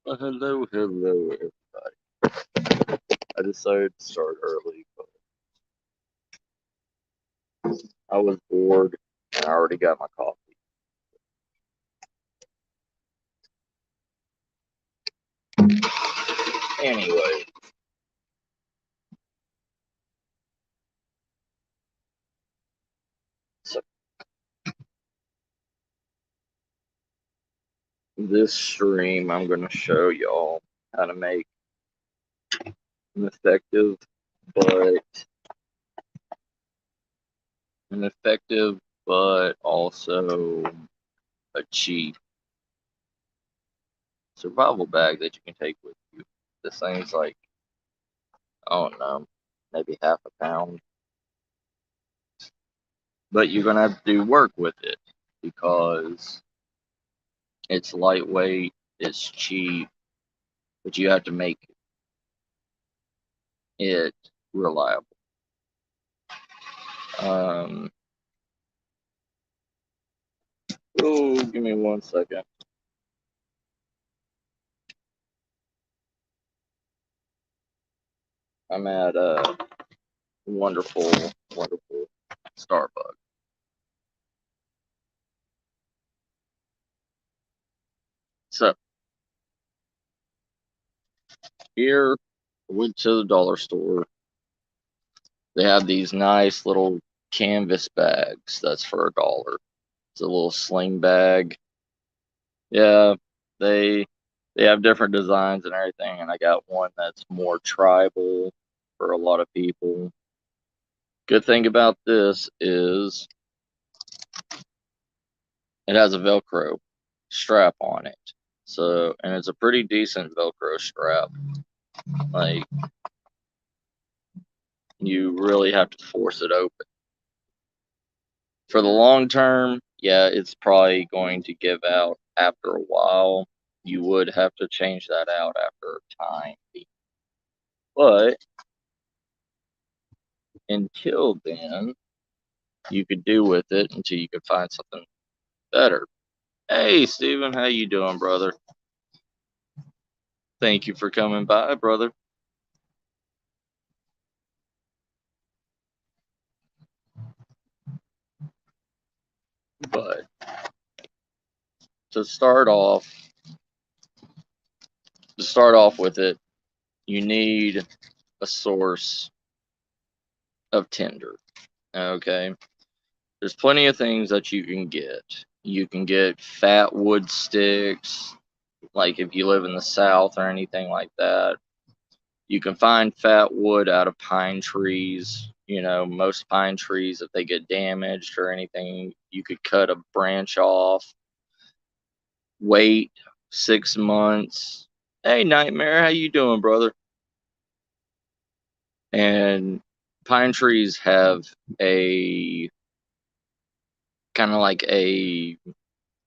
Well, hello, everybody. I decided to start early, but I was bored and I already got my coffee. Anyway, so this stream, I'm going to show y'all how to make an effective, but an effective, but also a cheap survival bag that you can take with you. This thing's like, I don't know, maybe half a pound, but you're going to have to do work with it because it's lightweight, it's cheap, but you have to make it reliable. Um, oh, give me 1 second. I'm at a wonderful, wonderful Starbucks. So here, I went to the dollar store. They have these nice little canvas bags. That's for $1. It's a little sling bag. Yeah, they they have different designs and everything, and I got one that's more tribal for a lot of people. Good thing about this is it has a Velcro strap on it. So, and it's a pretty decent Velcro strap. Like, you really have to force it open. For the long term, yeah, it's probably going to give out after a while. You would have to change that out after a time. But until then, you could do with it until you could find something better. Hey, Steven, how you doing, brother? Thank you for coming by, brother. But to start off, with it, you need a source of tinder. Okay, there's plenty of things that you can get. You can get fat wood sticks, like if you live in the South or anything like that. You can find fat wood out of pine trees. You know, most pine trees, if they get damaged or anything, you could cut a branch off, wait 6 months. Hey, Nightmare, how you doing, brother? And pine trees have a kind of like a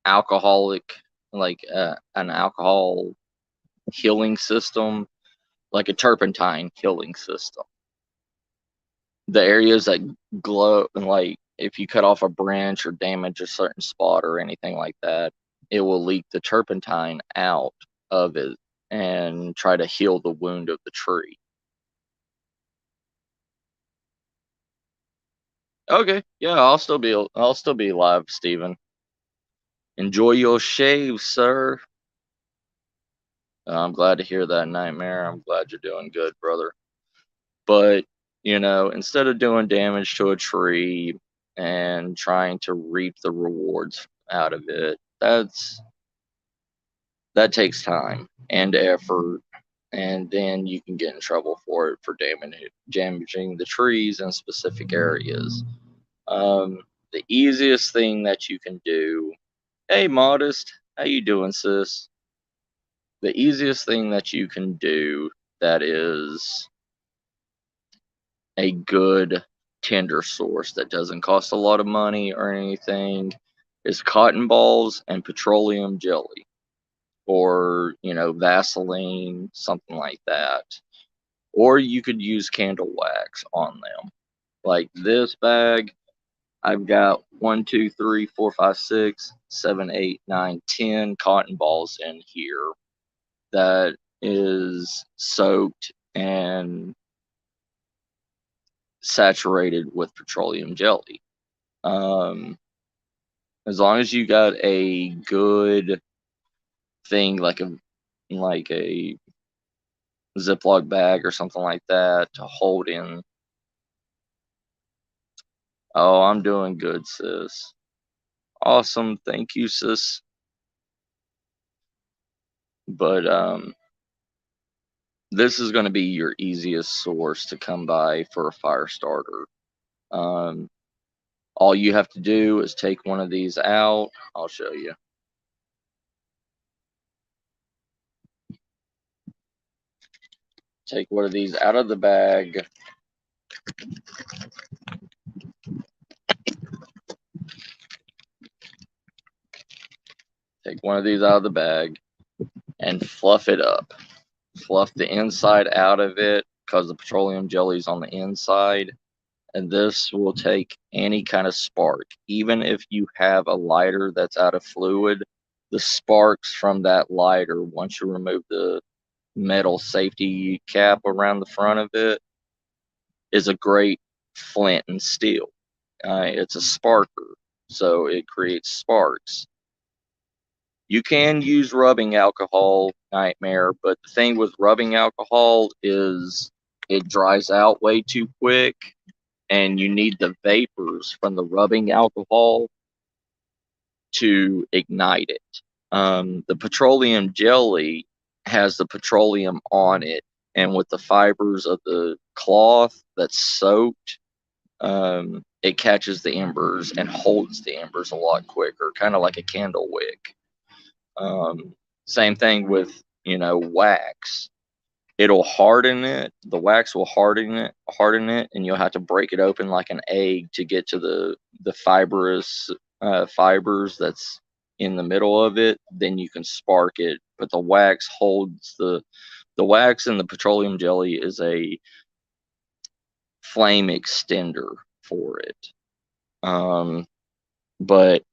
alcoholic, like an alcohol healing system, like a turpentine healing system. The areas that glow, like if you cut off a branch or damage a certain spot or anything like that, it will leak the turpentine out of it and try to heal the wound of the tree. Okay, yeah, I'll still be live, Steven. Enjoy your shave, sir. I'm glad to hear that, Nightmare. I'm glad you're doing good, brother. But, you know, instead of doing damage to a tree and trying to reap the rewards out of it, that takes time and effort, and then you can get in trouble for it for damaging the trees in specific areas. The easiest thing that you can do. Hey, Modest, how you doing, sis? The easiest thing that you can do that is a good tinder source that doesn't cost a lot of money or anything is cotton balls and petroleum jelly, or, you know, Vaseline, something like that. Or you could use candle wax on them. Like this bag, I've got 1, 2, 3, 4, 5, 6, 7, 8, 9, 10 cotton balls in here. that is soaked and saturated with petroleum jelly. As long as you got a good thing like a Ziploc bag or something like that to hold in. Oh, I'm doing good, sis. Awesome, thank you, sis. But this is going to be your easiest source to come by for a fire starter. All you have to do is take one of these out. I'll show you. Take one of these out of the bag. Take one of these out of the bag and fluff it up. Fluff the inside out of it because the petroleum jelly is on the inside. And this will take any kind of spark. Even if you have a lighter that's out of fluid, the sparks from that lighter, once you remove the metal safety cap around the front of it, is a great flint and steel. It's a sparker, so it creates sparks. You can use rubbing alcohol, Nightmare, but the thing with rubbing alcohol is it dries out way too quick, and you need the vapors from the rubbing alcohol to ignite it. The petroleum jelly has the petroleum on it, and with the fibers of the cloth that's soaked, it catches the embers and holds the embers a lot quicker, kind of like a candle wick. Same thing with, wax. It'll harden it. The wax will harden it, and you'll have to break it open like an egg to get to the fibrous fibers that's in the middle of it. Then you can spark it. But the wax holds the wax, and the petroleum jelly is a flame extender for it. But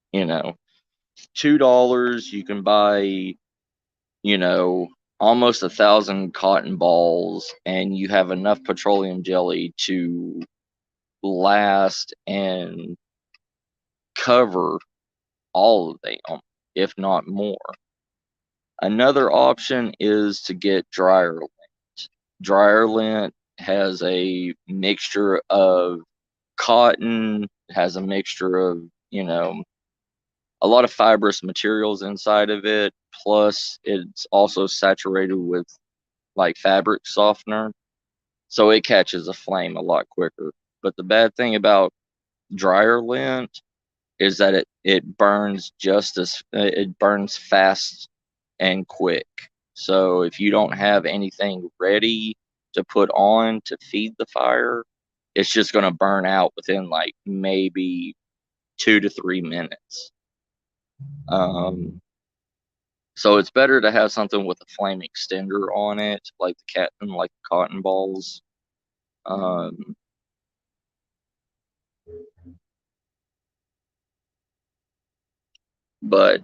$2 you can buy, almost 1,000 cotton balls, and you have enough petroleum jelly to last and cover all of them, if not more. Another option is to get dryer lint. Dryer lint has a mixture of cotton, has a mixture of, a lot of fibrous materials inside of it. Plus, it's also saturated with like fabric softener, so it catches a flame a lot quicker. But the bad thing about dryer lint is that it burns it burns fast and quick. So if you don't have anything ready to put on to feed the fire, it's just going to burn out within like maybe 2 to 3 minutes. So it's better to have something with a flame extender on it, like the cotton balls. But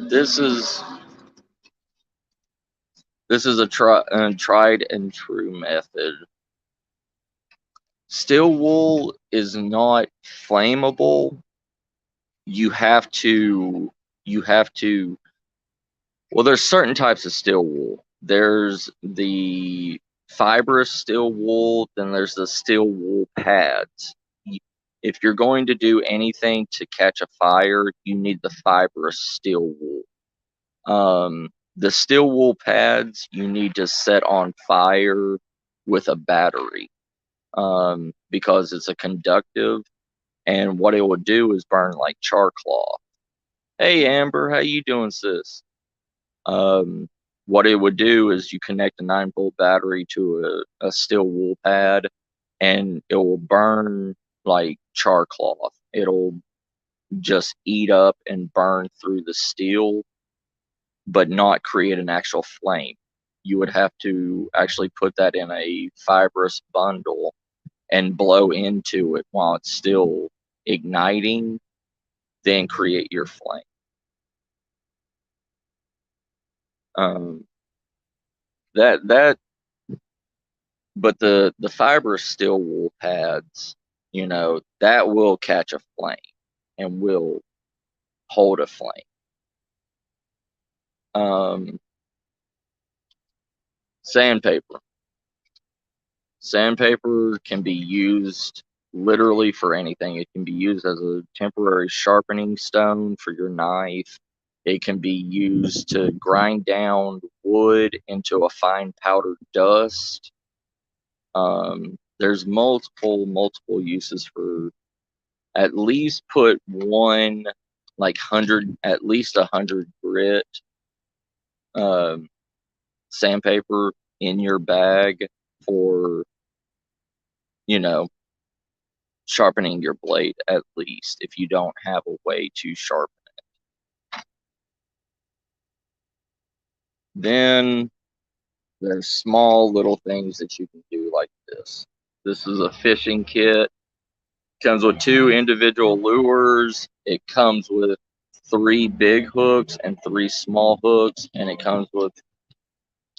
this is a tried and true method. Steel wool is not flammable. You have to. Well, there's certain types of steel wool. There's the fibrous steel wool, then there's the steel wool pads. If you're going to do anything to catch a fire, you need the fibrous steel wool. The steel wool pads you need to set on fire with a battery, because it's a conductive, and what it will do is burn like char cloth. Hey Amber, how you doing, sis? What it would do is you connect a 9-volt battery to a steel wool pad, and it will burn like char cloth. It'll just eat up and burn through the steel, but not create an actual flame. You would have to actually put that in a fibrous bundle and blow into it while it's still igniting, then create your flame. Um, that but the fibrous steel wool pads, that will catch a flame and will hold a flame. Sandpaper. Sandpaper can be used literally for anything. It can be used as a temporary sharpening stone for your knife. It can be used to grind down wood into a fine powdered dust. There's multiple uses for. At least put one, like 100, at least 100 grit um, sandpaper in your bag for, you know, sharpening your blade, at least, if you don't have a way to sharpen. Then there's small little things that you can do like this. This is a fishing kit. Comes with 2 individual lures. It comes with 3 big hooks and 3 small hooks, and it comes with,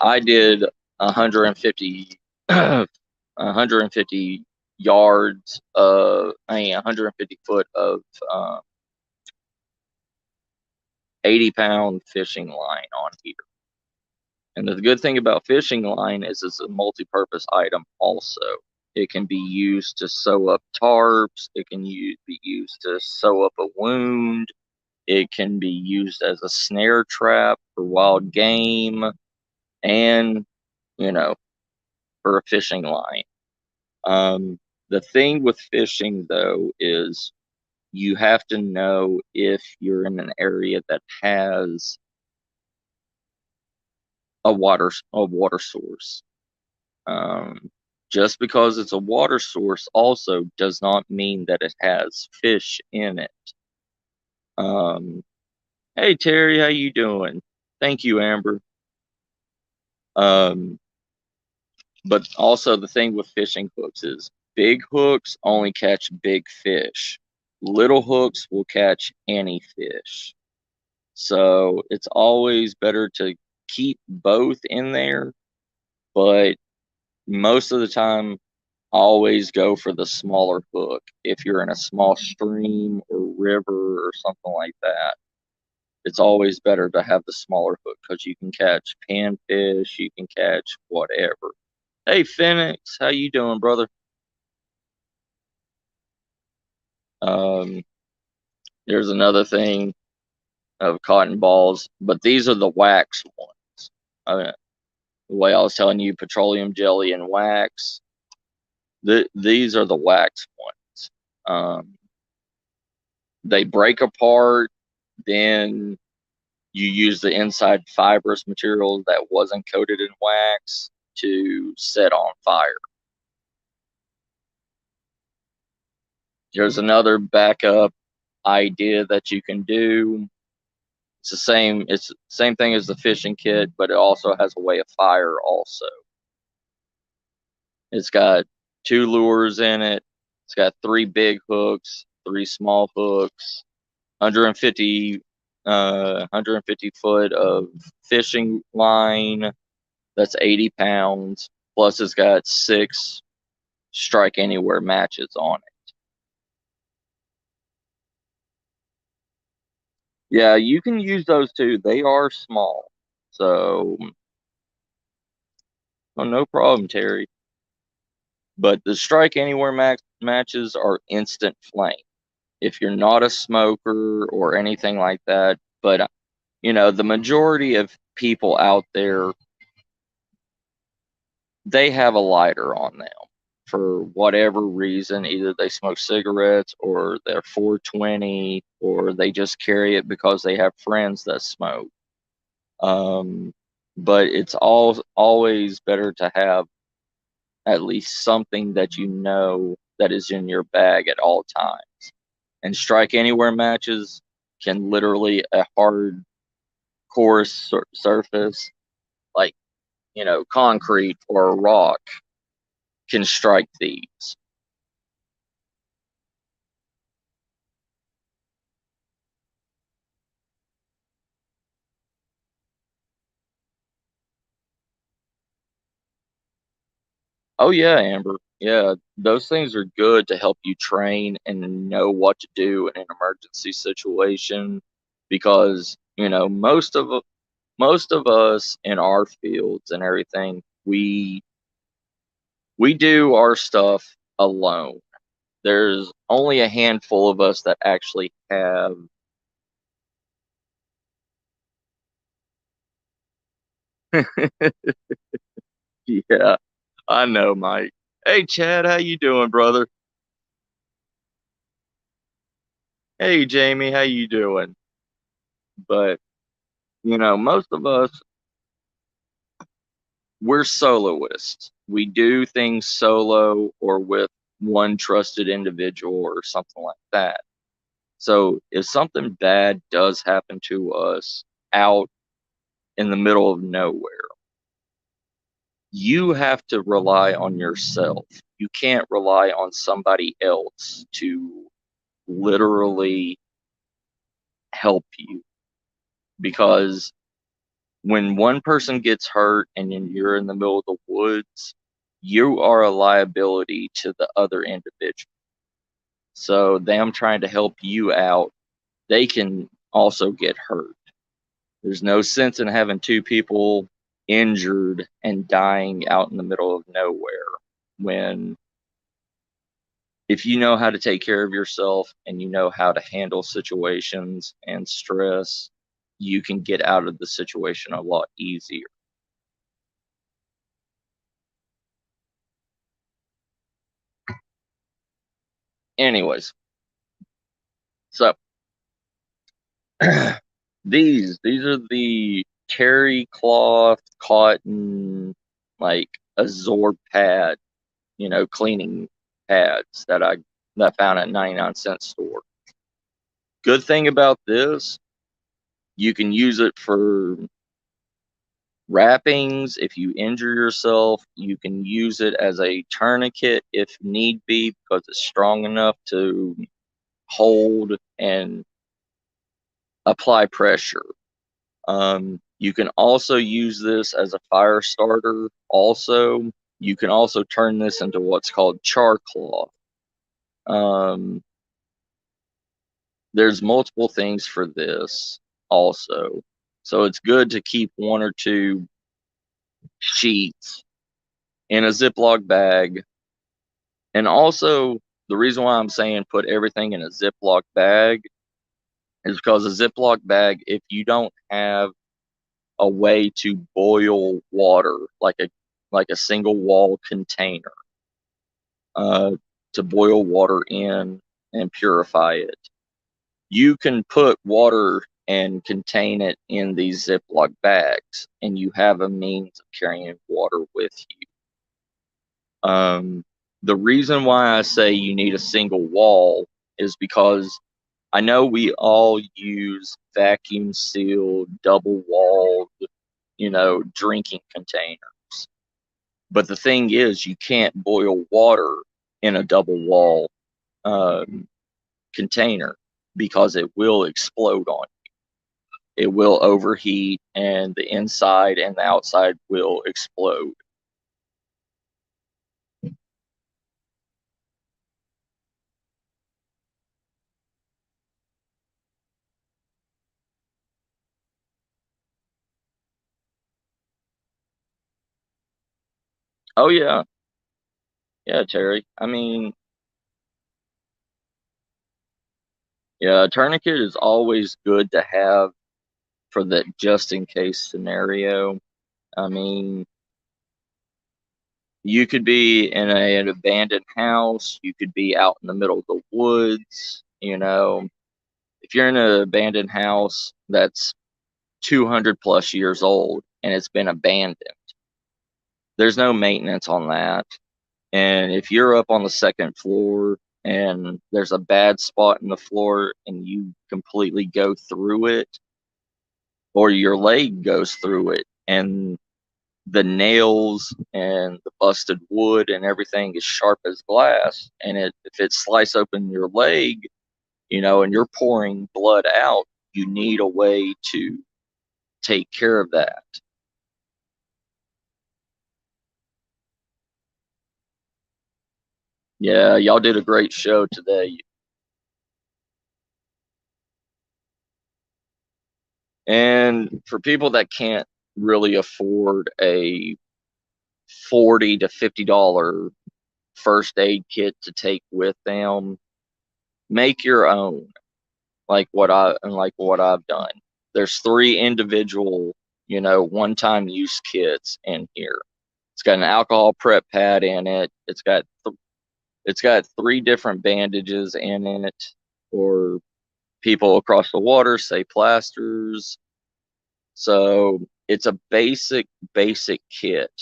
I did 150 150 yards of, 150 foot of 80-pound fishing line on here. And the good thing about fishing line is it's a multi-purpose item also. It can be used to sew up tarps. It can be used to sew up a wound. It can be used as a snare trap for wild game and, for a fishing line. The thing with fishing, though, is you have to know if you're in an area that has a water source. Just because it's a water source also does not mean that it has fish in it. Hey Terry, how you doing? Thank you, Amber. But also the thing with fishing hooks is big hooks only catch big fish. Little hooks will catch any fish. So it's always better to keep both in there, but most of the time, always go for the smaller hook if you're in a small stream or river or something like that. It's always better to have the smaller hook because you can catch panfish, you can catch whatever. Hey Phoenix, how you doing, brother? Um, there's another thing of cotton balls, but these are the wax ones. The way I was telling you, petroleum jelly and wax. These are the wax ones. They break apart, then you use the inside fibrous material that wasn't coated in wax to set on fire. There's another backup idea that you can do. It's the same thing as the fishing kit, but it also has a way of fire also. It's got 2 lures in it. It's got 3 big hooks, 3 small hooks, 150 foot of fishing line. That's 80 pounds. Plus, it's got 6 strike anywhere matches on it. Yeah, you can use those too. They are small. So, no problem, Terry. But the strike anywhere matches are instant flame. If you're not a smoker or anything like that, but the majority of people out there, they have a lighter on them for whatever reason. Either they smoke cigarettes or they're 420 or they just carry it because they have friends that smoke. But it's always better to have at least something that that is in your bag at all times. And strike anywhere matches can literally a hard coarse surface like concrete or a rock can strike these. Oh yeah, Amber. Yeah, those things are good to help you train and know what to do in an emergency situation because, most of us in our fields and everything, we do our stuff alone. There's only a handful of us that actually have. Yeah, I know, Mike. Hey, Chad, how you doing, brother? Hey, Jamie, how you doing? But, most of us, we're soloists. We do things solo or with one trusted individual or something like that. So if something bad does happen to us out in the middle of nowhere, you have to rely on yourself. You can't rely on somebody else to literally help you because when one person gets hurt and then you're in the middle of the woods, you are a liability to the other individual. So them trying to help you out, they can also get hurt. There's no sense in having two people injured and dying out in the middle of nowhere when if you know how to take care of yourself and you know how to handle situations and stress, you can get out of the situation a lot easier. Anyways, so these are the terry cloth cotton like absorb pad, cleaning pads that I found at 99-cent store. Good thing about this, you can use it for wrappings. If you injure yourself, you can use it as a tourniquet if need be because it's strong enough to hold and apply pressure. You can also use this as a fire starter. Also, you can also turn this into what's called char cloth. Um, there's multiple things for this also. So it's good to keep one or two sheets in a Ziploc bag. And also, the reason why I'm saying put everything in a Ziploc bag is because a Ziploc bag, if you don't have a way to boil water like a single wall container uh, to boil water in and purify it, you can put water and contain it in these Ziploc bags, and you have a means of carrying water with you. The reason why I say you need a single wall is because I know we all use vacuum sealed, double walled, drinking containers. But the thing is, you can't boil water in a double wall um, container because it will explode on you. It will overheat, and the inside and the outside will explode. Oh yeah, yeah, Terry. I mean, yeah, a tourniquet is always good to have for that just in case scenario. I mean, you could be in an abandoned house, you could be out in the middle of the woods, If you're in an abandoned house that's 200 plus years old and it's been abandoned, there's no maintenance on that. And if you're up on the second floor and there's a bad spot in the floor and you completely go through it, or your leg goes through it, and the nails and the busted wood and everything is sharp as glass, and if it slice open your leg, and you're pouring blood out, you need a way to take care of that. Yeah, y'all did a great show today. And for people that can't really afford a $40 to $50 first aid kit to take with them, make your own, like what I've done. There's 3 individual, one-time use kits in here. It's got an alcohol prep pad in it. It's got 3 different bandages in it for people across the water, say plasters. So it's a basic kit.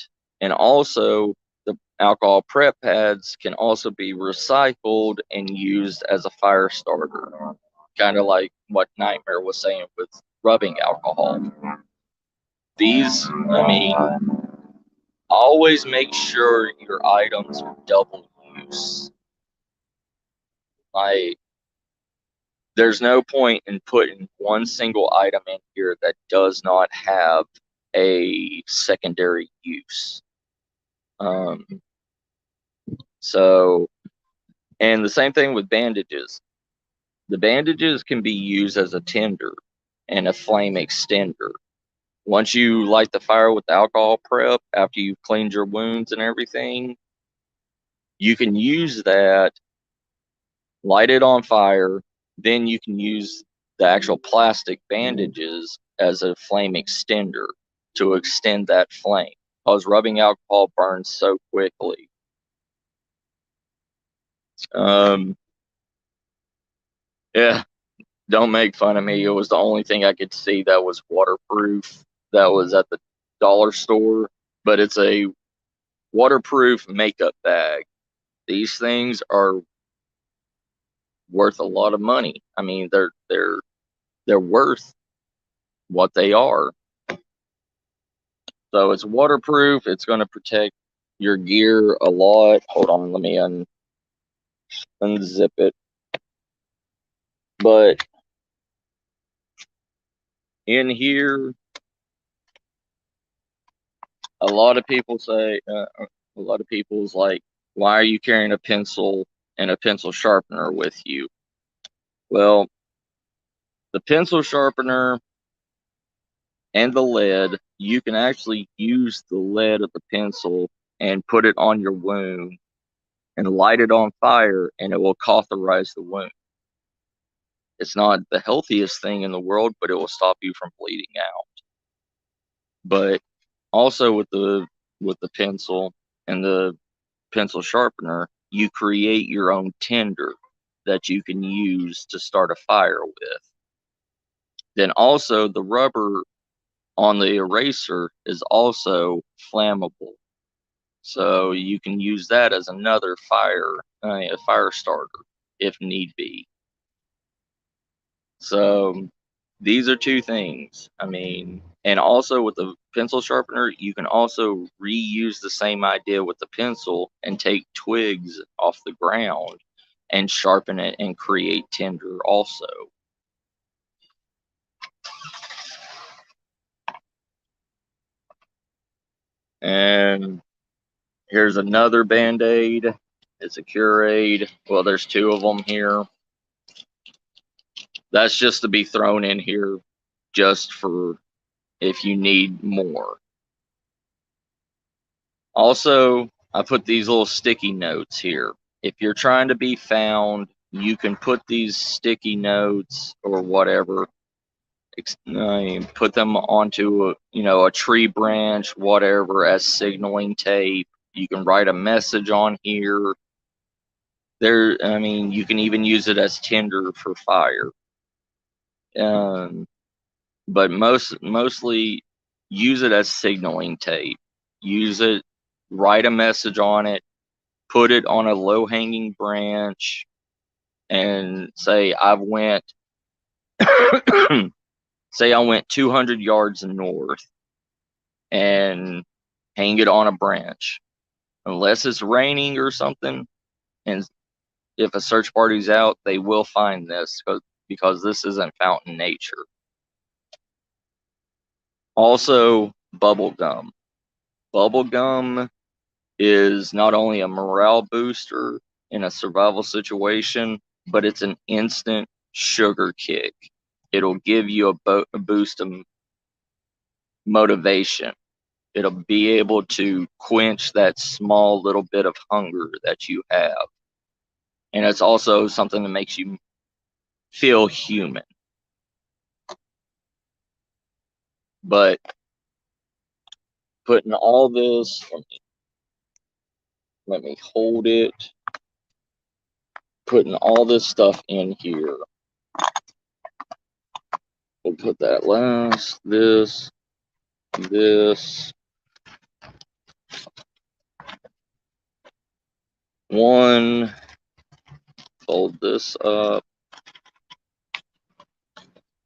And also the alcohol prep pads can also be recycled and used as a fire starter. Kind of like what Nightmare was saying with rubbing alcohol. These, I mean, always make sure your items are double use. Like, there's no point in putting one single item in here that does not have a secondary use. Um, so, and the same thing with bandages. The bandages can be used as a tinder and a flame extender. Once you light the fire with the alcohol prep, after you've cleaned your wounds and everything, you can use that, light it on fire, then you can use the actual plastic bandages as a flame extender to extend that flame. Because rubbing alcohol burns so quickly. Um, yeah, don't make fun of me. It was the only thing I could see that was waterproof that was at the dollar store, but it's a waterproof makeup bag. These things are worth a lot of money. I mean, they're worth what they are. So it's waterproof. It's going to protect your gear a lot. Hold on, let me unzip it. But in here, a lot of people say, a lot of people's like, why are you carrying a pencil and a pencil sharpener with you? Well, the pencil sharpener and the lead, you can actually use the lead of the pencil and put it on your wound and light it on fire, and it will cauterize the wound. It's not the healthiest thing in the world, but it will stop you from bleeding out. But also with the pencil and the pencil sharpener, you create your own tinder that you can use to start a fire with. Then also the rubber on the eraser is also flammable. So you can use that as another a fire starter if need be. So these are 2 things. I mean, and also with the pencil sharpener, you can also reuse the same idea with the pencil and take twigs off the ground and sharpen it and create tinder also. And here's another Band-Aid. It's a Cure-Aid. Well, there's 2 of them here. That's just to be thrown in here just for if you need more. Also, I put these little sticky notes here. If you're trying to be found, you can put these sticky notes or whatever, put them onto a tree branch, whatever, as signaling tape. You can write a message on here. You can even use it as tinder for fire. But mostly use it as signaling tape. Use it, write a message on it, put it on a low-hanging branch, and say I went 200 yards north, and hang it on a branch. Unless it's raining or something, and if a search party's out, they will find this because this isn't found in nature. Also, bubble gum. Bubble gum is not only a morale booster in a survival situation, but it's an instant sugar kick. It'll give you a boost of motivation. It'll be able to quench that small little bit of hunger that you have. And it's also something that makes you feel human. But putting all this, let me hold it. Putting all this stuff in here. We'll put that last, this. One, fold this up.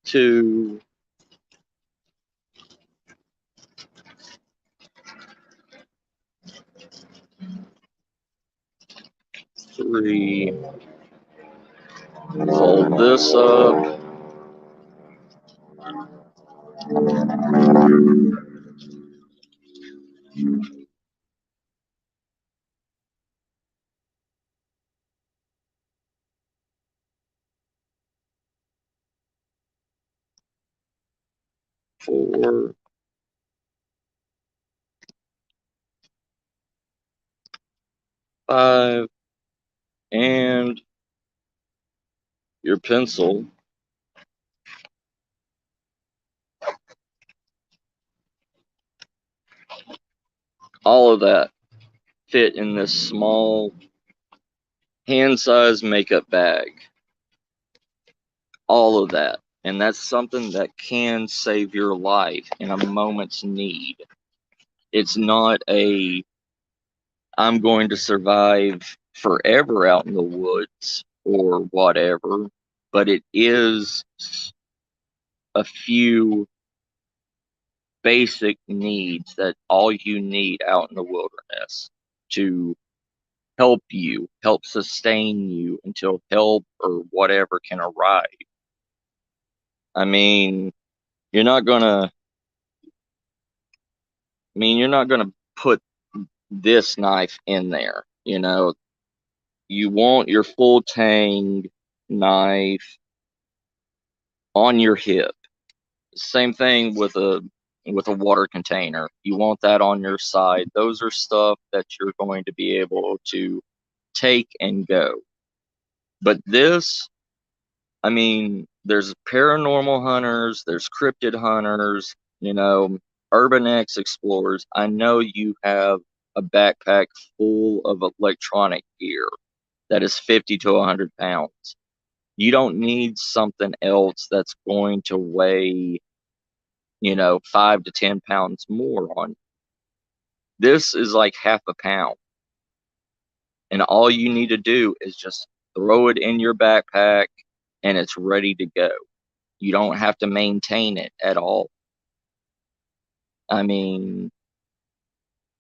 2, 3, fold this up. 4, 5, and your pencil. All of that fit in this small hand-sized makeup bag. All of that. And that's something that can save your life in a moment's need. It's not a, I'm going to survive forever out in the woods or whatever, but it is a few basic needs that all you need out in the wilderness to help you, help sustain you until help or whatever can arrive. I mean, you're not gonna put this knife in there, you know. You want your full tang knife on your hip. Same thing with a water container. You want that on your side. Those are stuff that you're going to be able to take and go. But this, I mean, there's paranormal hunters, there's cryptid hunters, you know, urban explorers. I know you have a backpack full of electronic gear that is 50 to 100 pounds. You don't need something else that's going to weigh, 5 to 10 pounds more on you. This is like half a pound. And all you need to do is just throw it in your backpack and it's ready to go. You don't have to maintain it at all. I mean,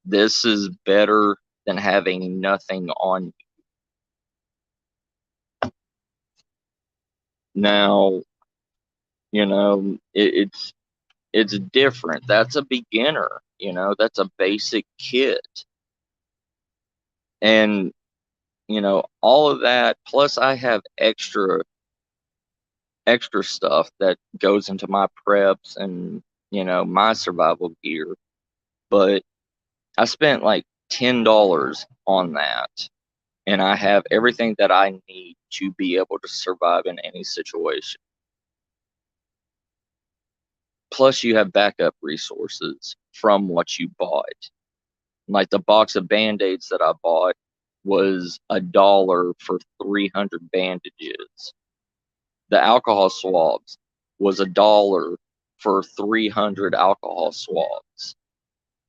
this is better than having nothing on you. Now, it's different. That's a beginner, that's a basic kit. And, all of that, plus I have extra stuff that goes into my preps and, my survival gear. But I spent like $10 on that. And I have everything that I need to be able to survive in any situation. Plus, you have backup resources from what you bought. Like the box of Band-Aids that I bought was $1 for 300 bandages. The alcohol swabs was $1 for 300 alcohol swabs.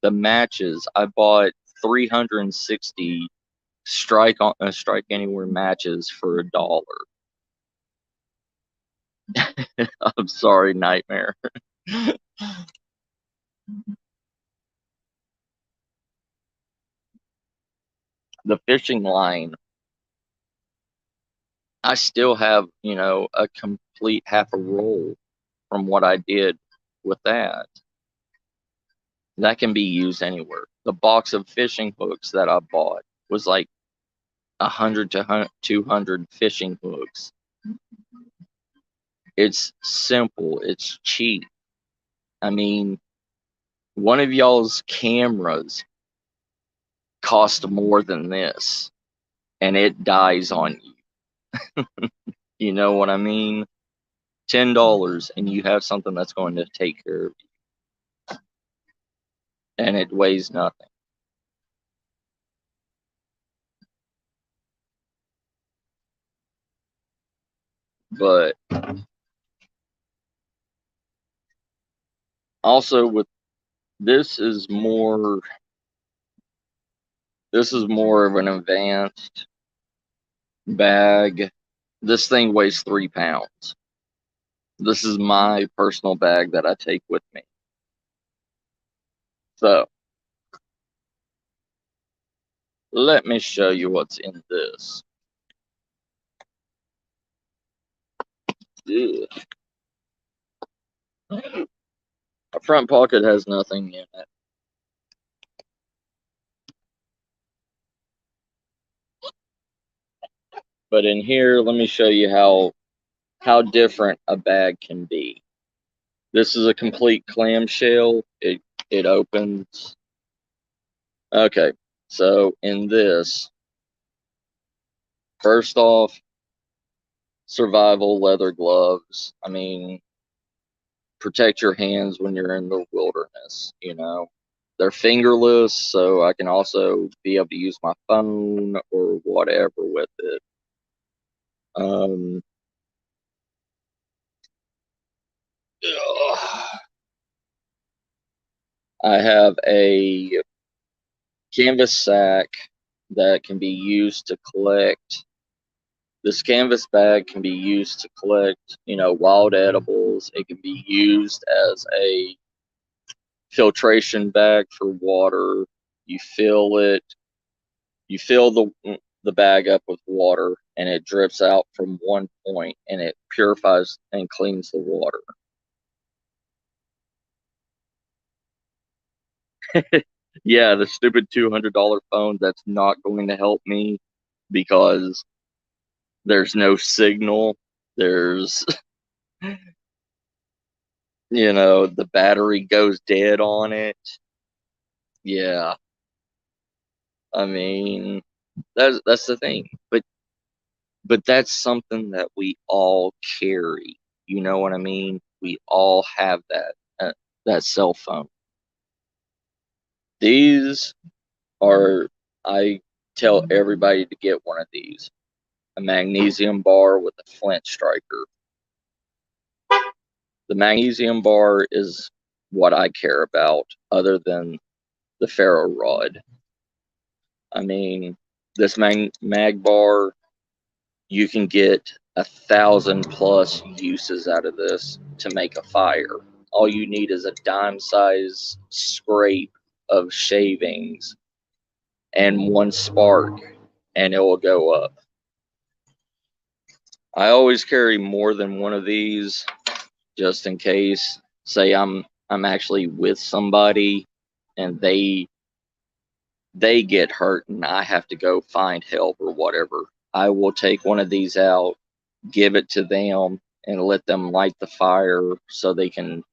The matches, I bought 360 strike anywhere matches for $1. I'm sorry, Nightmare. The fishing line, I still have, a complete half a roll from what I did with that. That can be used anywhere. The box of fishing hooks that I bought was like 100 to 200 fishing hooks. It's simple. It's cheap. I mean, one of y'all's cameras cost more than this, and it dies on you. You know what I mean? $10, and you have something that's going to take care of you, and it weighs nothing. But also with this is more of an advanced bag. This thing weighs 3 pounds. This is my personal bag that I take with me. So let me show you what's in this. Ugh. A front pocket has nothing in it. But in here, let me show you how different a bag can be. This is a complete clamshell. It opens. Okay, so in this, first off, survival leather gloves. I mean, protect your hands when you're in the wilderness, you know. They're fingerless, so I can also be able to use my phone or whatever with it. I have a canvas sack that can be used to collect. This canvas bag can be used to collect, you know, wild edibles. It can be used as a filtration bag for water. You fill it, you fill the bag up with water, and it drips out from one point, and it purifies and cleans the water. Yeah, the stupid $200 phone that's not going to help me because there's no signal. There's, you know, the battery goes dead on it. Yeah, I mean, that's the thing. But that's something that we all carry. You know what I mean? We all have that cell phone. These are, I tell everybody to get one of these. A magnesium bar with a Flint Striker. The magnesium bar is what I care about, other than the ferro rod. I mean, this mag bar, you can get 1,000+ uses out of this to make a fire. All you need is a dime size scrape of shavings and one spark, and it will go up. I always carry more than one of these just in case. Say I'm actually with somebody and they get hurt and I have to go find help or whatever. I will take one of these out, give it to them, and let them light the fire so they can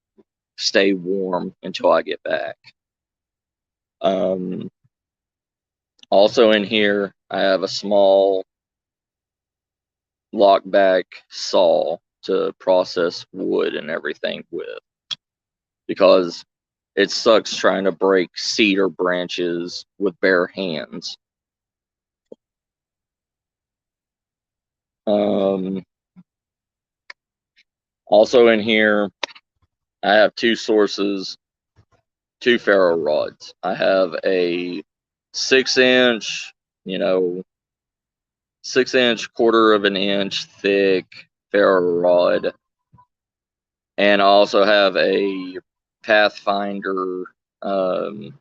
stay warm until I get back. Also in here, I have a small lockback saw to process wood and everything with, because it sucks trying to break cedar branches with bare hands. Also in here, I have two sources, two ferro rods. I have a 6-inch, you know, 6-inch, quarter of an inch thick ferro rod. And I also have a Pathfinder ferro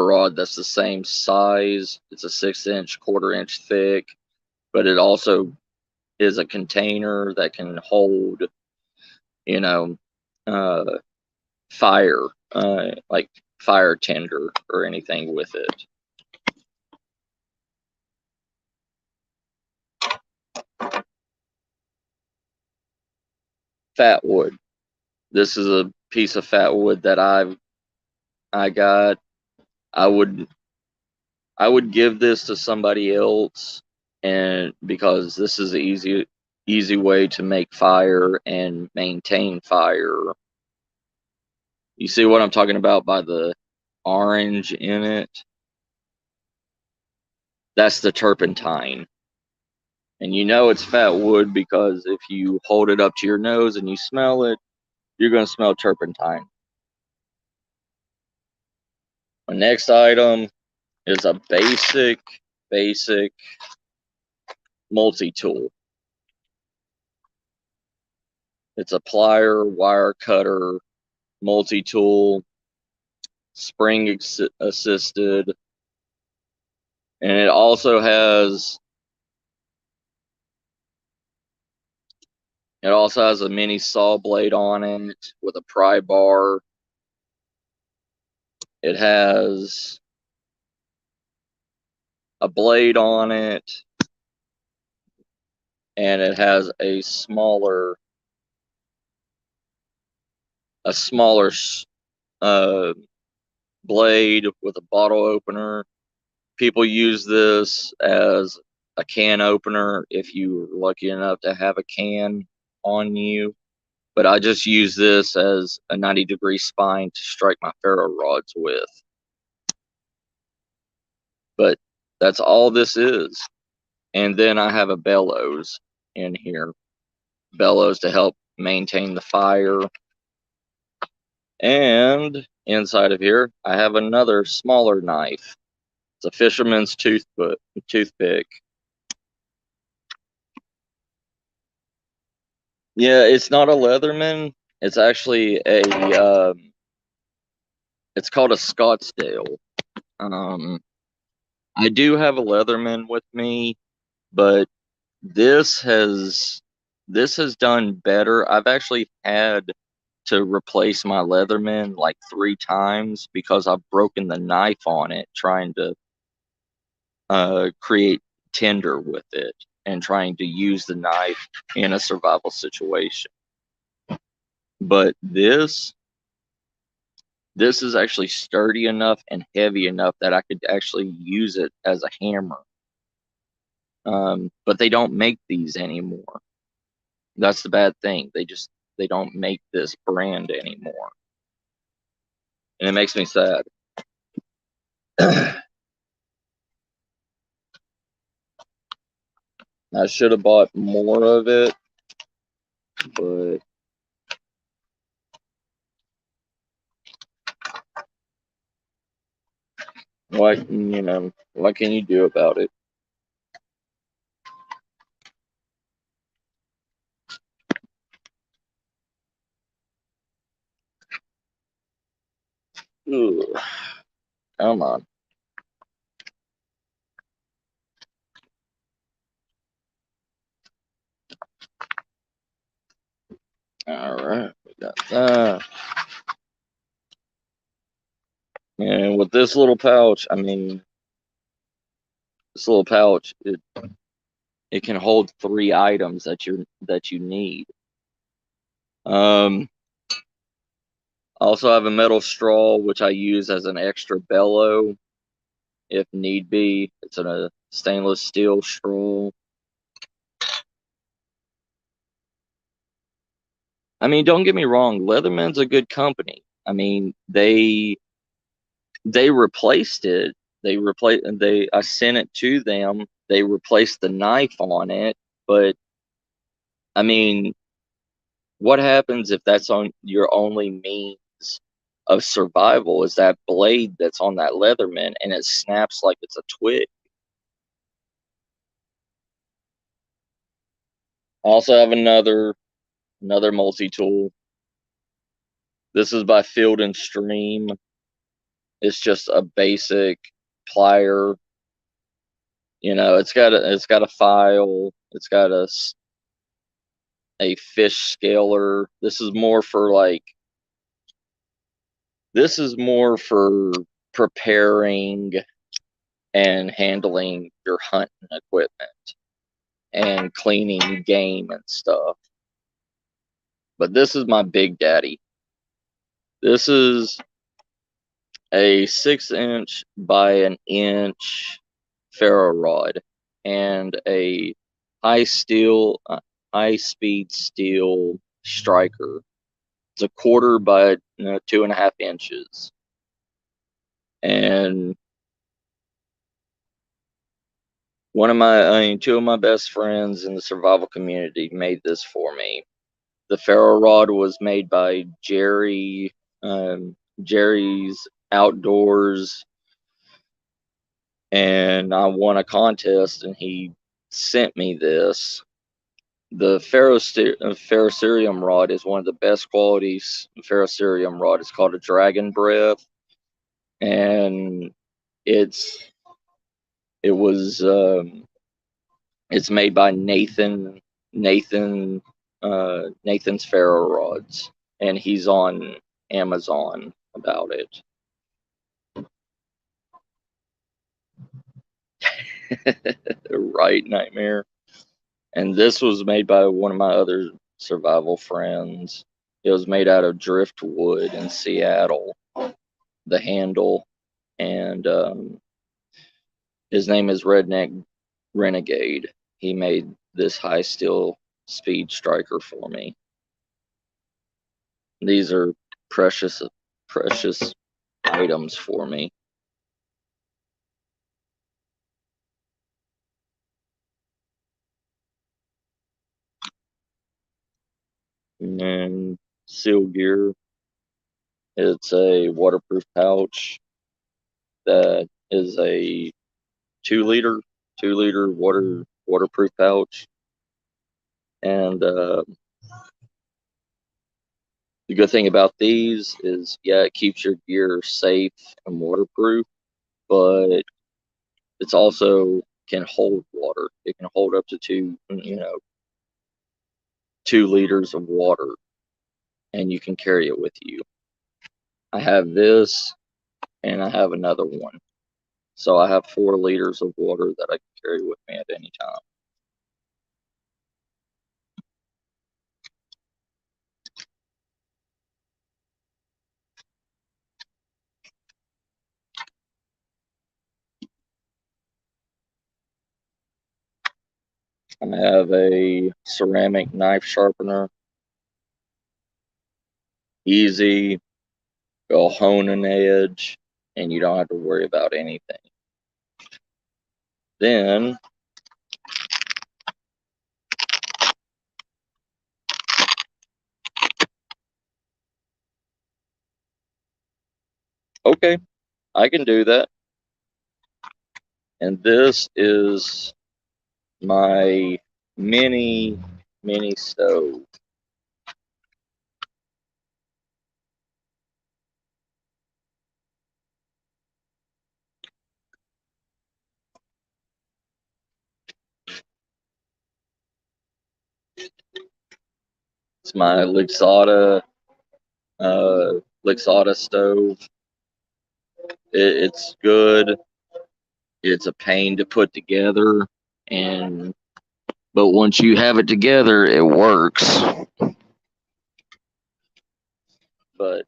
rod that's the same size. It's a 6-inch, quarter-inch thick, but it also is a container that can hold, you know, fire, like fire tinder or anything with it. Fat wood. This is a piece of fat wood that I got. I would give this to somebody else, and because this is an easy way to make fire and maintain fire. You see what I'm talking about by the orange in it? That's the turpentine. And you know it's fat wood because if you hold it up to your nose and you smell it, you're going to smell turpentine. My next item is a basic multi-tool. It's a plier, wire cutter, multi-tool, spring assisted, and it also has a mini saw blade on it with a pry bar. It has a blade on it, and it has a smaller blade with a bottle opener. People use this as a can opener if you're lucky enough to have a can on you. But I just use this as a 90-degree spine to strike my ferro rods with. But that's all this is. And then I have a bellows in here. Bellows to help maintain the fire. And inside of here, I have another smaller knife. It's a fisherman's toothpick. Yeah, it's not a Leatherman. It's actually it's called a Scottsdale. I do have a Leatherman with me, but this has done better. I've actually had to replace my Leatherman like 3 times because I've broken the knife on it trying to create Tinder with it and trying to use the knife in a survival situation. But this is actually sturdy enough and heavy enough that I could actually use it as a hammer. But they don't make these anymore. That's the bad thing. They don't make this brand anymore. And it makes me sad. I should have bought more of it, but what can you do about it? Ugh. Come on. All right, we got that. And with this little pouch, it can hold 3 items that you need. I also have a metal straw which I use as an extra bellow if need be. It's a stainless steel straw. Don't get me wrong, Leatherman's a good company. They replaced it. I sent it to them. They replaced the knife on it, but what happens if that's on your only means of survival is that blade that's on that Leatherman and it snaps like it's a twig? I also have another multi-tool. This is by Field and Stream. It's just a basic plier. It's got a file. It's got a fish scaler. This is more for preparing and handling your hunting equipment. and cleaning game and stuff. But this is my big daddy. This is a 6-inch by an inch ferro rod and a high speed steel striker. It's a 1/4 by 2.5 inches. And two of my best friends in the survival community made this for me. The ferro rod was made by Jerry's Outdoors, and I won a contest, and he sent me this. The ferrocerium rod is one of the best quality ferrocerium rod. It's called a Dragon Breath, and it's made by Nathan's Ferro Rods, and he's on Amazon about it. Right, Nightmare. And this was made by one of my other survival friends. It was made out of driftwood in Seattle, the handle, and his name is Redneck Renegade. He made this high steel speed striker for me. These are precious items for me. And Seal Gear. It's a waterproof pouch that is a 2-liter waterproof pouch. And the good thing about these is, yeah, it keeps your gear safe and waterproof, but it's also can hold water. It can hold up to 2 liters of water, and you can carry it with you. I have this, and I have another one. So I have 4 liters of water that I can carry with me at any time. I have a ceramic knife sharpener. Easy, go hone an edge, and you don't have to worry about anything. Then okay, I can do that. And this is my mini stove. It's my Lixada stove. It's good. It's a pain to put together, but once you have it together, it works. But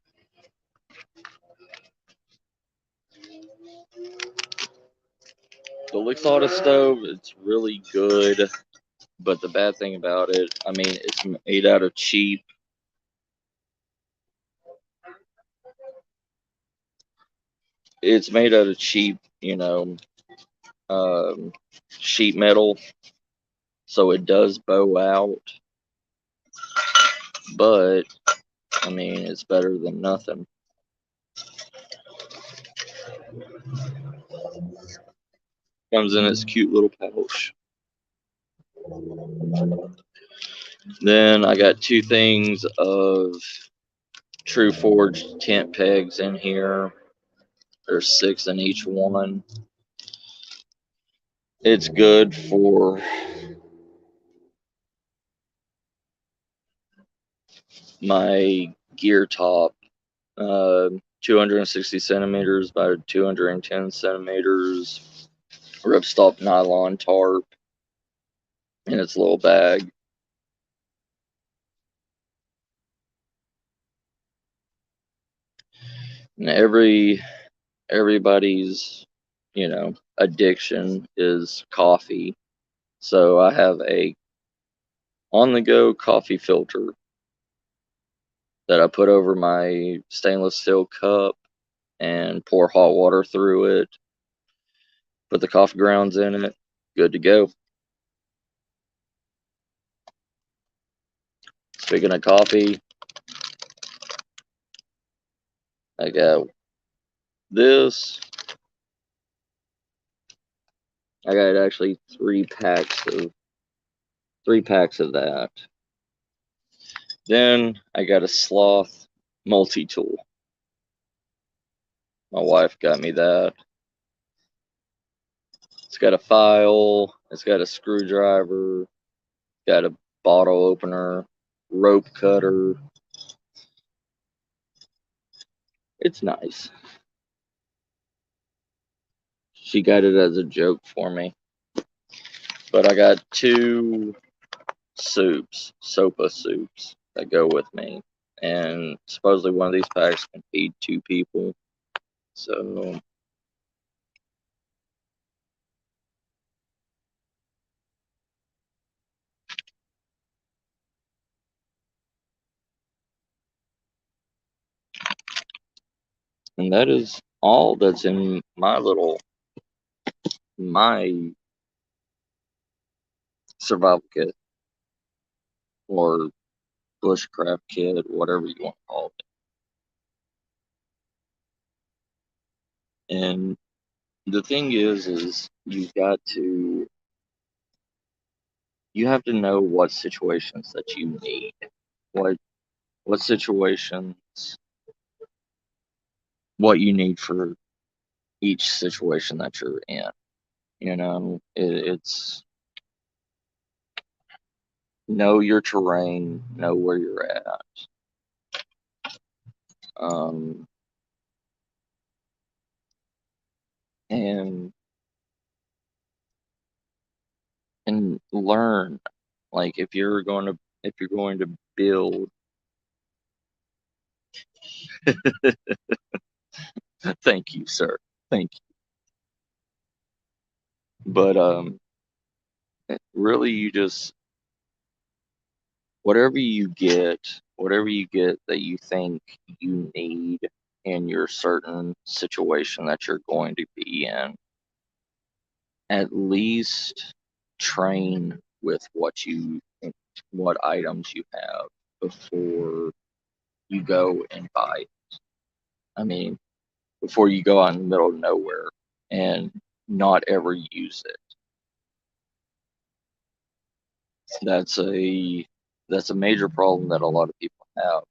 the Lixada stove, it's really good. But the bad thing about it, I mean, it's made out of cheap. It's made out of cheap, sheet metal, so it does bow out. But I mean, it's better than nothing. Comes in its cute little pouch. Then I got 2 things of True Forged tent pegs in here. There's 6 in each one. It's good for my gear top, 260 centimeters by 210 centimeters ripstop nylon tarp. in its little bag. And everybody's, addiction is coffee. So I have a on-the-go coffee filter that I put over my stainless steel cup and pour hot water through it, put the coffee grounds in it, good to go. Speaking of coffee, I got this. I got actually three packs of that. Then I got a Sloth multi-tool. My wife got me that. It's got a file, it's got a screwdriver, got a bottle opener, rope cutter. It's nice. She got it as a joke for me. But I got two sopa soups that go with me. And supposedly one of these packs can feed two people. So, and that is all that's in my survival kit or bushcraft kit, whatever you want to call it. And the thing is you have to know what situations that you need. What what situations what you need for each situation that you're in. It's know your terrain, know where you're at. Um, and learn. Like if you're going to build. Thank you, sir. Thank you. But really, you just whatever you get that you think you need in your certain situation that you're going to be in, at least train with what items you have before you go and buy. I mean, before you go out in the middle of nowhere and not ever use it. That's a major problem that a lot of people have.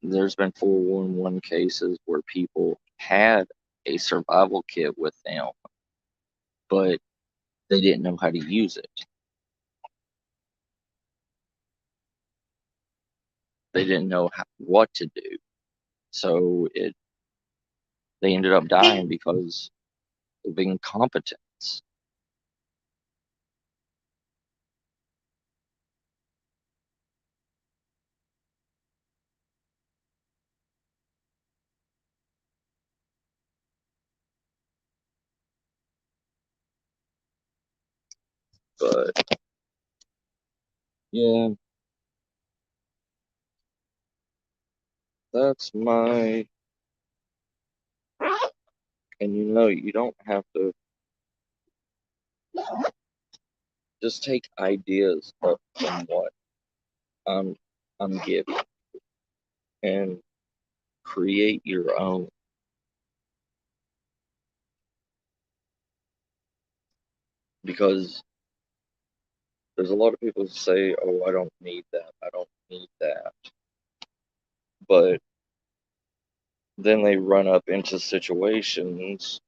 There's been 411 cases where people had a survival kit with them, but they didn't know how to use it. They didn't know what to do. So they ended up dying because of incompetence. But yeah, that's my. And you don't have to just take ideas from what I'm I'm giving and create your own. Because there's a lot of people who say, "Oh, I don't need that. I don't need that," but then they run up into situations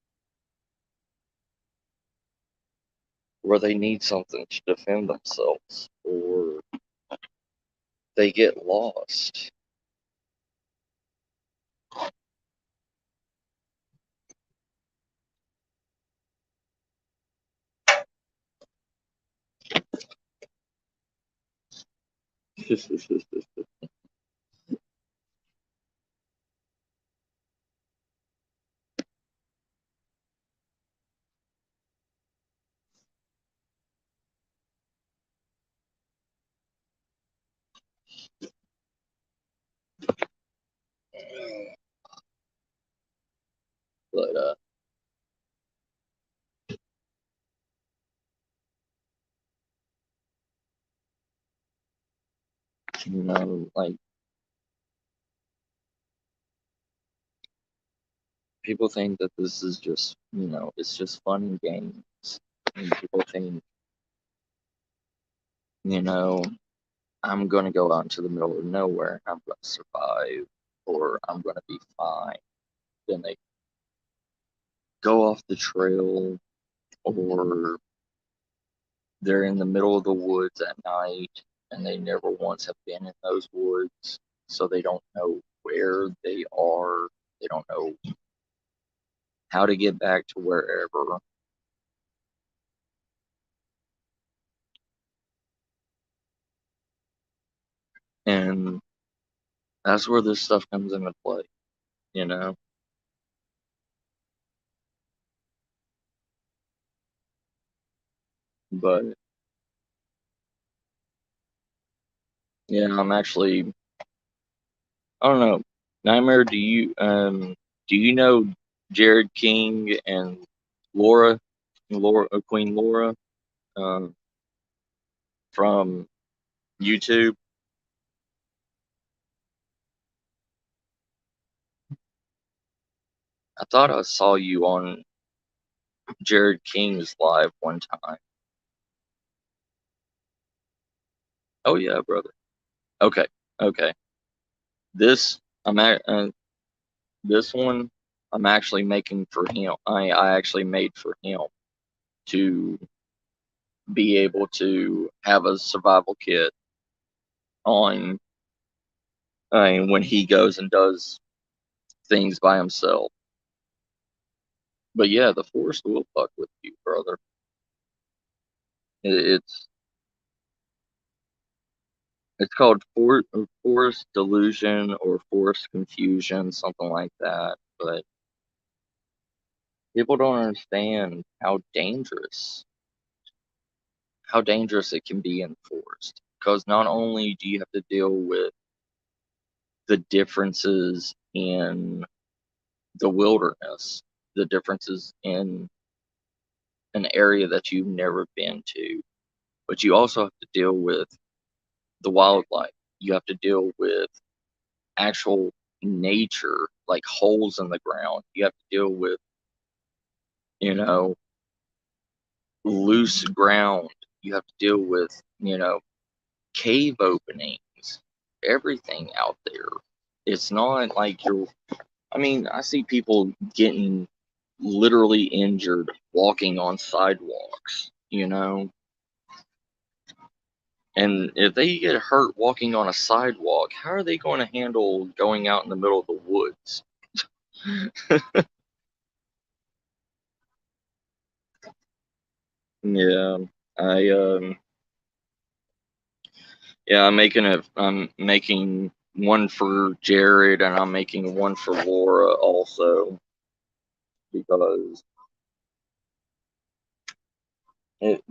where they need something to defend themselves, or they get lost. But like people think that this is just, it's just fun and games. And people think, you know, I'm going to go out into the middle of nowhere and I'm going to survive or I'm going to be fine. Then they go off the trail or they're in the middle of the woods at night and they never once have been in those woods. So they don't know where they are. They don't know how to get back to wherever. And that's where this stuff comes into play, you know? But yeah, I don't know. Nightmare, do you know Jared King and Queen Laura, um, from YouTube? I thought I saw you on Jared King's live one time. Oh yeah, brother. Okay, okay. This I'm at. This one I'm actually making for him. I actually made for him to be able to have a survival kit on, when he goes and does things by himself. But yeah, the forest will fuck with you, brother. It's called forest delusion or forest confusion, something like that. But people don't understand how dangerous it can be in the forest. Because not only do you have to deal with the differences in the wilderness, the differences in an area that you've never been to, but you also have to deal with the wildlife. You have to deal with actual nature, like holes in the ground. You have to deal with, you know, loose ground. You have to deal with, cave openings, everything out there. It's not like I mean, I see people getting literally injured walking on sidewalks, And if they get hurt walking on a sidewalk, how are they going to handle going out in the middle of the woods? Yeah, I yeah, I'm making one for Jared and I'm making one for Laura also because it,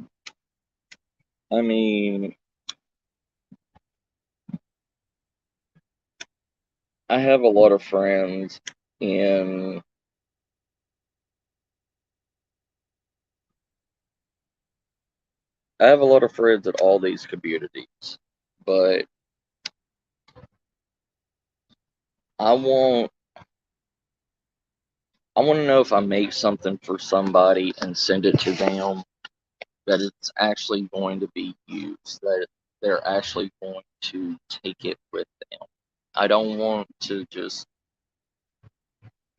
I mean, I have a lot of friends in I have a lot of friends in all these communities, but I want I want to know if I make something for somebody and send it to them that it's actually going to be used, that they're actually going to take it with them. I don't want to just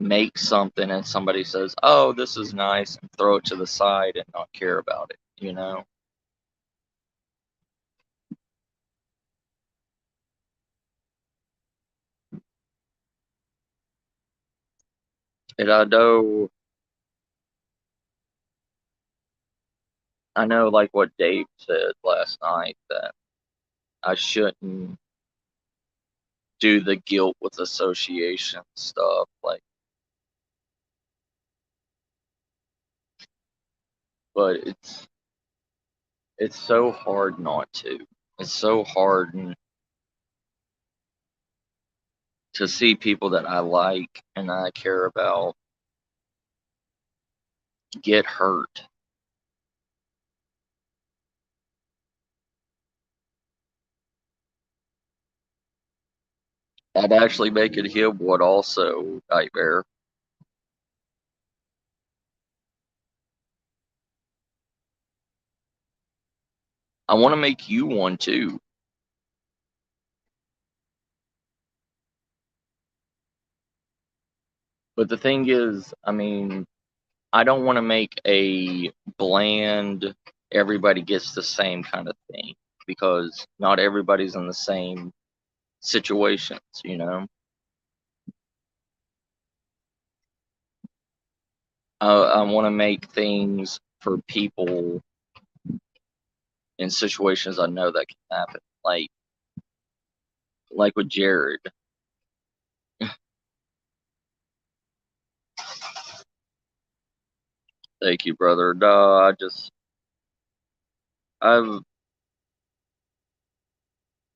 make something and somebody says, "Oh, this is nice," and throw it to the side and not care about it. And I know like what Dave said last night that I shouldn't do the guilt with association stuff. Like, but it's so hard not to. It's so hard to see people that I like and I care about get hurt. I'd actually make it him one also, Nightmare. I want to make you one too. But the thing is, I mean, I don't want to make a bland, everybody gets the same kind of thing because not everybody's in the same situations, you know? I want to make things for people in situations I know that can happen. Like with Jared. Thank you, brother. No, I've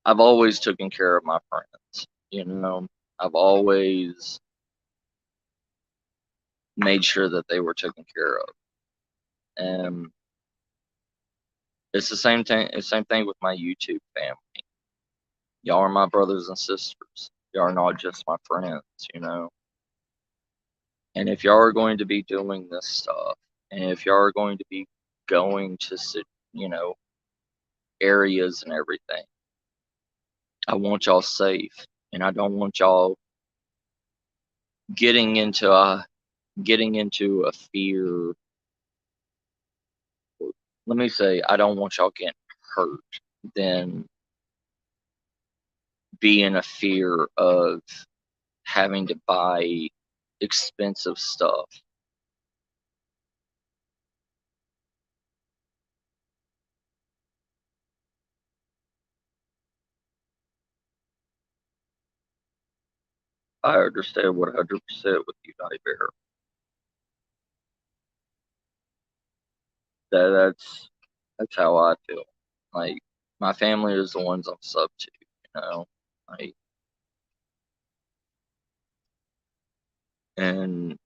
I've always taken care of my friends. You know, I've always made sure that they were taken care of. And it's the same thing. Same thing with my YouTube family. Y'all are my brothers and sisters. Y'all are not just my friends. You know. And if y'all are going to be doing this stuff, and if y'all are going to be going to, you know, areas and everything, I want y'all safe, and I don't want y'all getting into a fear. Let me say, I don't want y'all getting hurt. Then be in a fear of having to buy expensive stuff. I understand 100% with you, Nightmare. That's how I feel. Like my family is the ones I'm sub to, you know. Like, and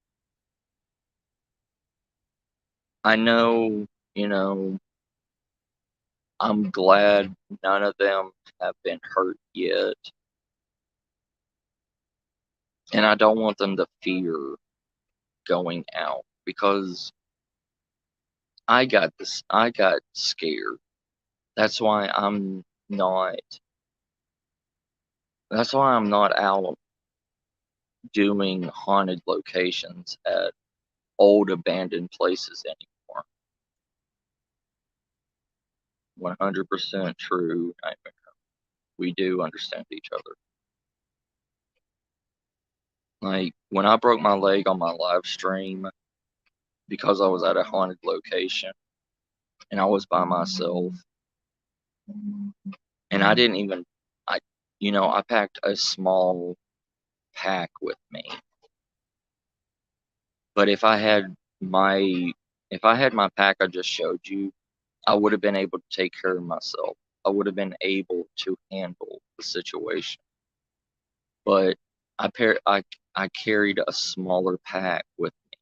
I know, you know, I'm glad none of them have been hurt yet, and I don't want them to fear going out because I got scared. That's why I'm not that's why I'm not out doing haunted locations at old abandoned places anymore. 100% true. We do understand each other. Like when I broke my leg on my live stream because I was at a haunted location and I was by myself and I didn't even I I packed a small pack with me. But if I had my pack I just showed you, I would have been able to take care of myself. I would have been able to handle the situation. But I carried a smaller pack with me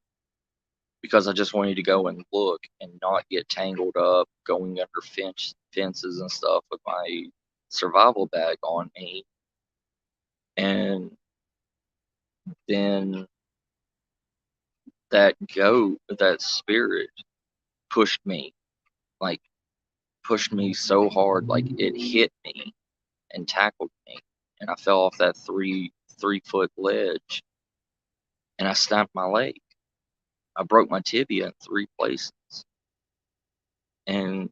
because I just wanted to go and look and not get tangled up going under fences and stuff with my survival bag on me. And then that spirit pushed me, like pushed me so hard, like it hit me and tackled me, and I fell off that 3 foot ledge, and I snapped my leg. I broke my tibia in 3 places, and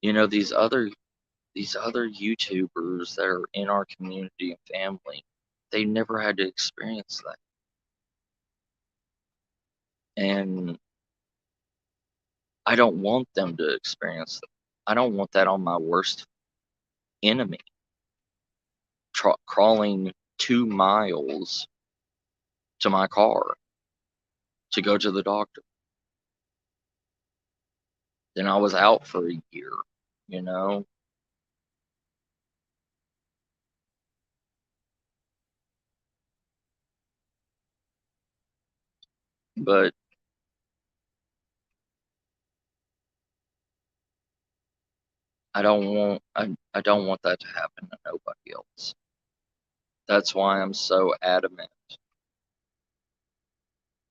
these other YouTubers that are in our community and family, they never had to experience that, and I don't want them to experience that. I don't want that on my worst. enemy crawling 2 miles to my car to go to the doctor. Then I was out for a year, you know? But I don't want that to happen to nobody else. That's why I'm so adamant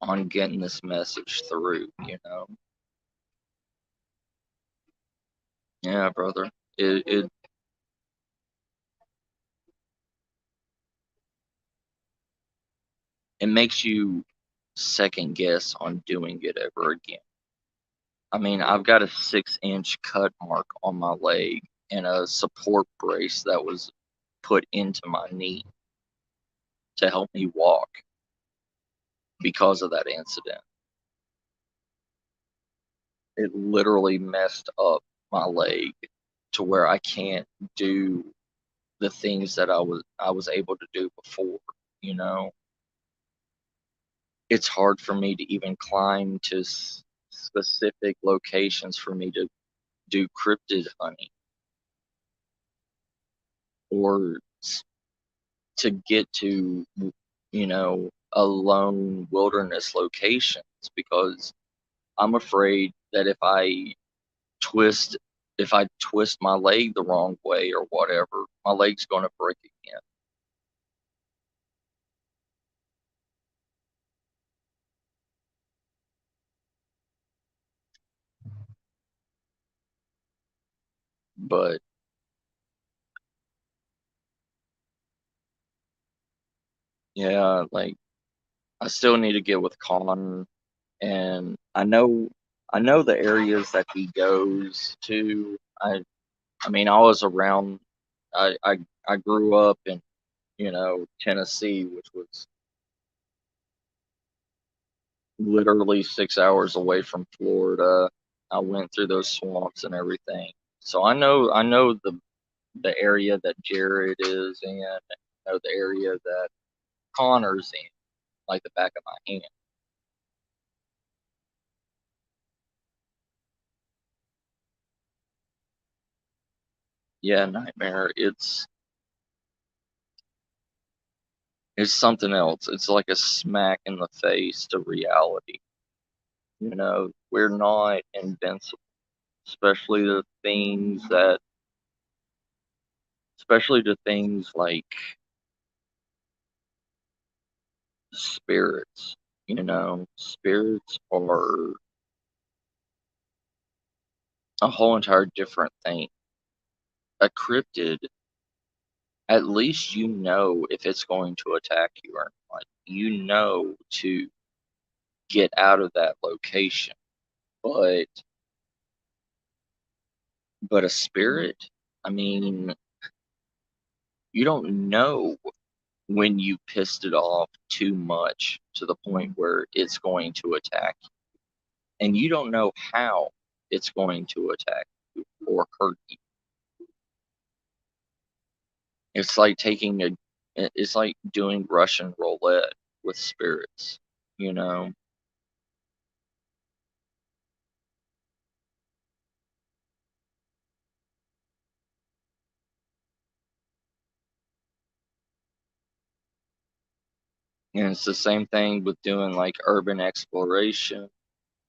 on getting this message through, you know? Yeah, brother. It it makes you second guess on doing it ever again. I mean, I've got a 6-inch cut mark on my leg and a support brace that was put into my knee to help me walk because of that incident. It literally messed up my leg to where I can't do the things that I was able to do before, you know. It's hard for me to even climb to specific locations for me to do cryptid hunting or to get to, you know, a lone wilderness locations because I'm afraid that twist if I twist my leg the wrong way or whatever, my leg's going to break again. But yeah, like I still need to get with Connor, and I know the areas that he goes to. I mean, I was around. I grew up in, Tennessee, which was literally 6 hours away from Florida. I went through those swamps and everything, so I know the area that Jared is in. I know the area that Connor's in, like the back of my hand. Yeah, Nightmare. It's something else. It's like a smack in the face to reality. We're not invincible, especially the things that, especially the things like spirits. Spirits are a whole entire different thing. A cryptid, at least you know if it's going to attack you or not. You know to get out of that location. But a spirit, I mean, you don't know when you pissed it off too much to the point where it's going to attack you. And you don't know how it's going to attack you or hurt you. It's like it's like doing Russian roulette with spirits, you know? And it's the same thing with doing like urban exploration,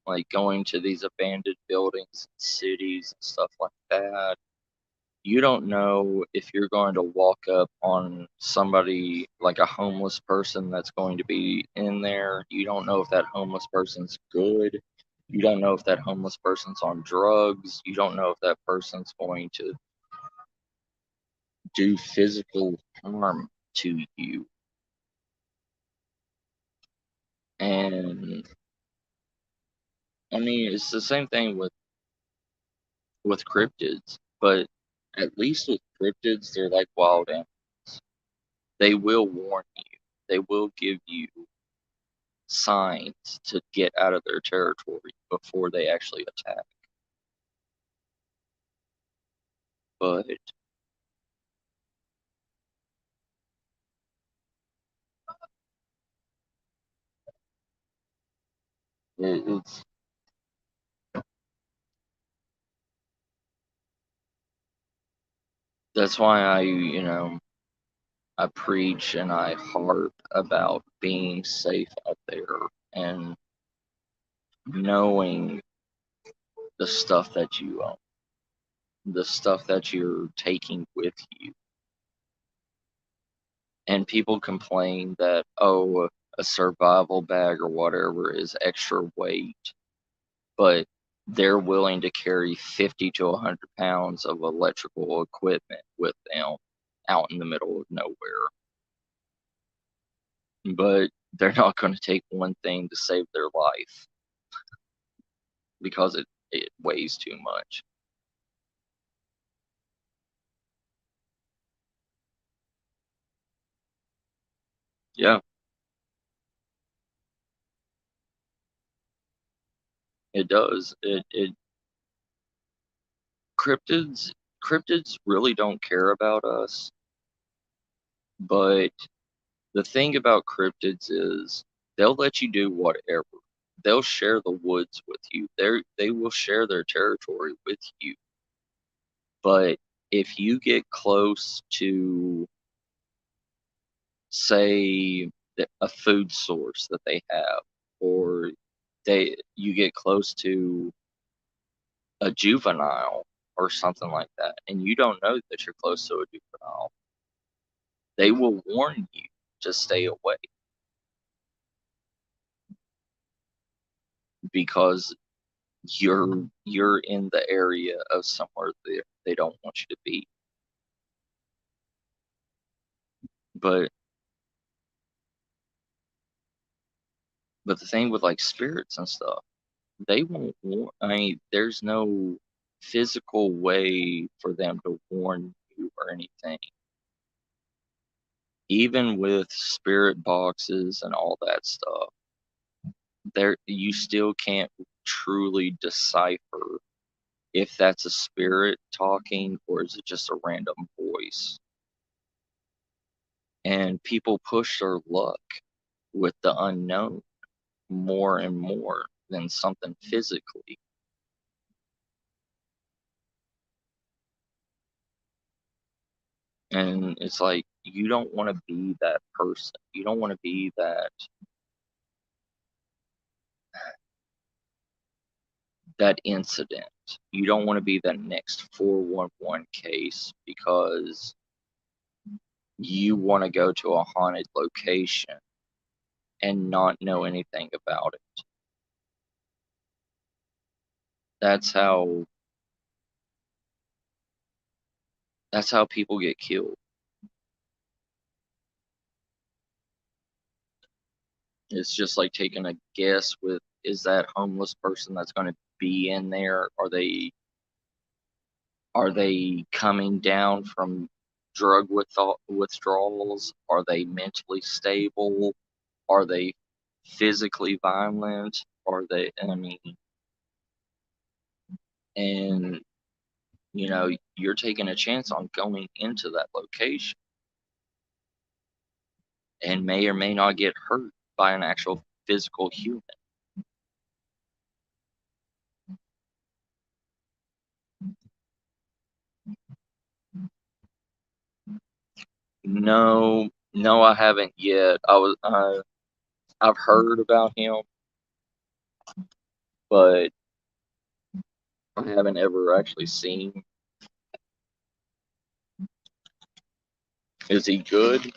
like going to these abandoned buildings and cities and stuff like that. You don't know if you're going to walk up on somebody like a homeless person that's going to be in there. You don't know if that homeless person's good. You don't know if that homeless person's on drugs. You don't know if that person's going to do physical harm to you. And I mean, it's the same thing with cryptids, but at least with cryptids, they're like wild animals. They will warn you. They will give you signs to get out of their territory before they actually attack. But It's that's why I preach and I harp about being safe out there and knowing the stuff that you own, the stuff that you're taking with you. And people complain that, oh, a survival bag or whatever is extra weight, but they're willing to carry 50 to 100 pounds of electrical equipment with them out in the middle of nowhere. But they're not going to take one thing to save their life because it weighs too much. Yeah, it does. It cryptids cryptids really don't care about us, but the thing about cryptids is they'll let you do whatever. They'll share the woods with you. They will share their territory with you. But if you get close to, say, a food source that they have, or you get close to a juvenile or something like that, and you don't know that you're close to a juvenile, they will warn you to stay away because you're in the area of somewhere they don't want you to be. But the thing with like spirits and stuff, they won't warn. I mean, there's no physical way for them to warn you or anything. Even with spirit boxes and all that stuff, there you still can't truly decipher if that's a spirit talking or is it just a random voice. And people push their luck with the unknown more and more than something physically. And it's like you don't want to be that person. You don't want to be that incident. You don't want to be the next 411 case because you want to go to a haunted location and not know anything about it. That's how people get killed. It's just like taking a guess with, is that homeless person that's going to be in there? Are they coming down from drug withdrawals? Are they mentally stable? Are they physically violent? Are they, I mean, and you're taking a chance on going into that location and may or may not get hurt by an actual physical human. No, no, I haven't yet. I've heard about him, but I haven't ever actually seen. Is he good?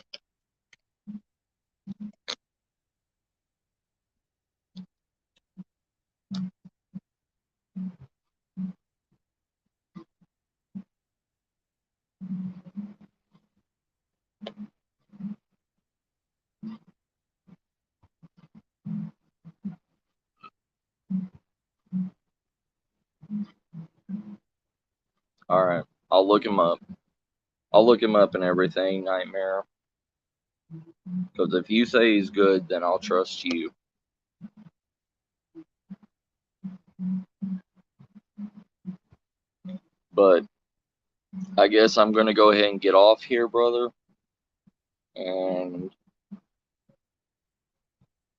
All right, I'll look him up. I'll look him up and everything, Nightmare. Because if you say he's good, then I'll trust you. But I guess I'm gonna go ahead and get off here, brother. And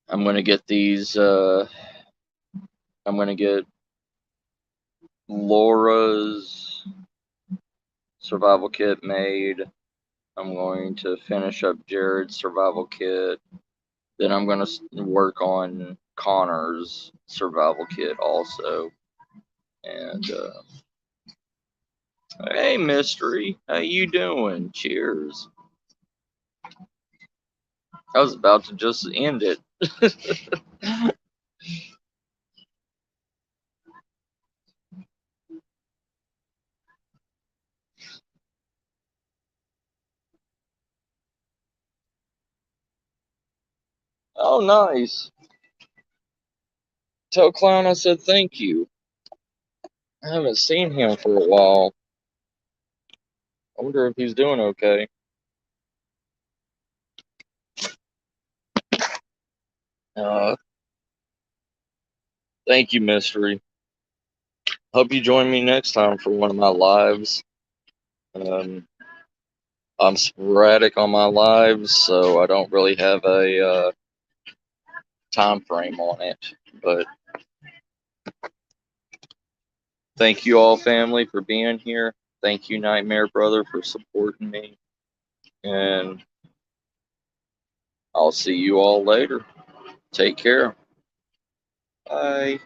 I'm gonna get these I'm going to get Laura's survival kit made. I'm going to finish up Jared's survival kit. Then I'm going to work on Connor's survival kit also. And hey, Mystery, how you doing? Cheers. I was about to just end it. Oh, nice. Tell Clown I said thank you. I haven't seen him for a while. I wonder if he's doing okay. Uh, Thank you, Mystery. Hope you join me next time for one of my lives. Um, I'm sporadic on my lives, so I don't really have a time frame on it. But thank you all, family, for being here. Thank you, Nightmare Brother, for supporting me. And I'll see you all later. Take care. Bye.